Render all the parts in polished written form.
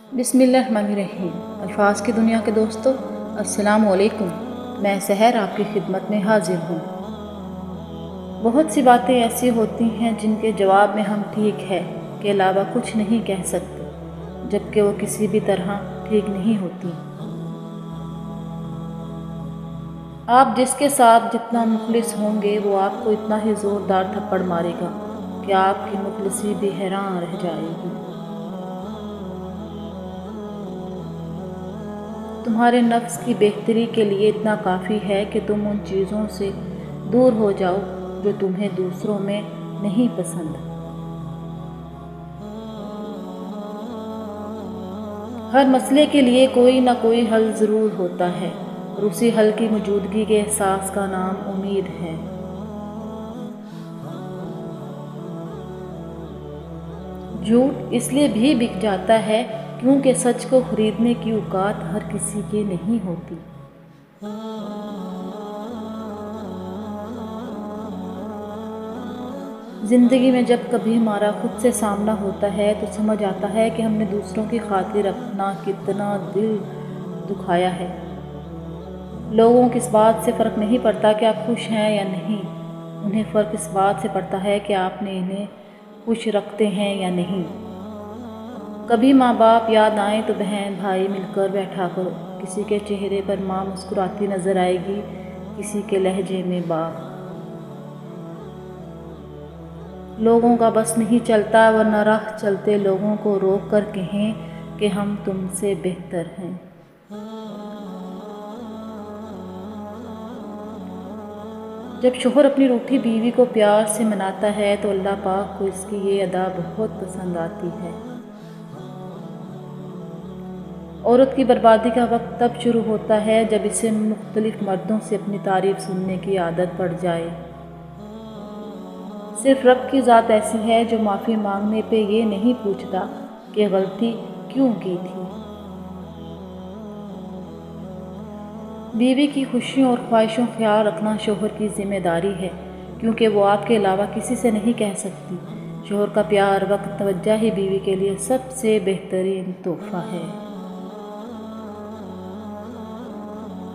बिस्मिल्लाहिर्रहमानिर्रहीम। अल्फाज की दुनिया के दोस्तों, अस्सलाम वालेकुम। मैं सहर आपकी खिदमत में हाजिर हूँ। बहुत सी बातें ऐसी होती हैं जिनके जवाब में हम ठीक है के अलावा कुछ नहीं कह सकते, जबकि वो किसी भी तरह ठीक नहीं होती। आप जिसके साथ जितना मुखलिस होंगे वो आपको इतना ही ज़ोरदार थप्पड़ मारेगा कि आपकी मुखलिसी भी हैरान रह जाएगी। तुम्हारे नफ्स की बेहतरी के लिए इतना काफ़ी है कि तुम उन चीज़ों से दूर हो जाओ जो तुम्हें दूसरों में नहीं पसंद। हर मसले के लिए कोई ना कोई हल ज़रूर होता है और उसी हल की मौजूदगी के एहसास का नाम उम्मीद है। झूठ इसलिए भी बिक जाता है क्योंकि सच को खरीदने की औकात हर किसी की नहीं होती। ज़िंदगी में जब कभी हमारा खुद से सामना होता है तो समझ आता है कि हमने दूसरों की खातिर अपना कितना दिल दुखाया है। लोगों को इस बात से फ़र्क नहीं पड़ता कि आप खुश हैं या नहीं, उन्हें फ़र्क इस बात से पड़ता है कि आपने इन्हें खुश रखते हैं या नहीं। कभी माँ बाप याद आए तो बहन भाई मिलकर बैठा करो। किसी के चेहरे पर माँ मुस्कुराती नज़र आएगी, किसी के लहजे में बाप। लोगों का बस नहीं चलता, वरना राह चलते लोगों को रोक कर कहें कि हम तुमसे बेहतर हैं। जब शोहर अपनी रूठी बीवी को प्यार से मनाता है तो अल्लाह पाक को इसकी ये अदा बहुत पसंद आती है। औरत की बर्बादी का वक्त तब शुरू होता है जब इसे मुख्तलिफ मर्दों से अपनी तारीफ़ सुनने की आदत पड़ जाए। सिर्फ रब की ज़ात ऐसी है जो माफ़ी मांगने पे ये नहीं पूछता कि गलती क्यों की थी। बीवी की खुशियों और ख्वाहिशों का ख्याल रखना शोहर की जिम्मेदारी है, क्योंकि वो आपके अलावा किसी से नहीं कह सकती। शोहर का प्यार, वक्त, तवज्जो ही बीवी के लिए सबसे बेहतरीन तोहफ़ा है।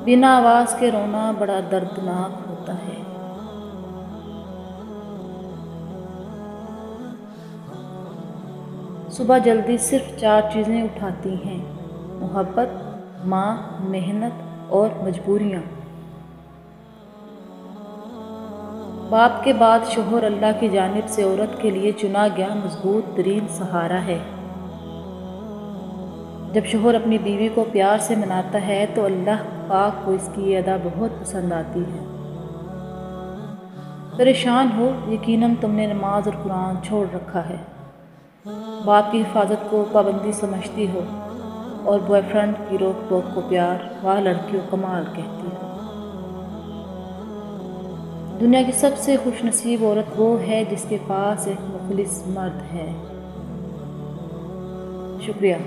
बिना आवाज़ के रोना बड़ा दर्दनाक होता है। सुबह जल्दी सिर्फ 4 चीज़ें उठाती हैं: मोहब्बत, माँ, मेहनत और मजबूरियाँ। बाप के बाद शोहर अल्लाह की जानिब से औरत के लिए चुना गया मजबूत तरीन सहारा है। जब शोहर अपनी बीवी को प्यार से मनाता है तो अल्लाह पाक को इसकी ये अदा बहुत पसंद आती है। परेशान हो, यकीनन तुमने नमाज और कुरान छोड़ रखा है। बाप की हिफाजत को पाबंदी समझती हो और बॉयफ्रेंड की रोक टोक को प्यार, वाह लड़कियों कमाल कहती हो। दुनिया की सबसे खुश नसीब औरत वो है जिसके पास एक मुखलिस मर्द है। शुक्रिया।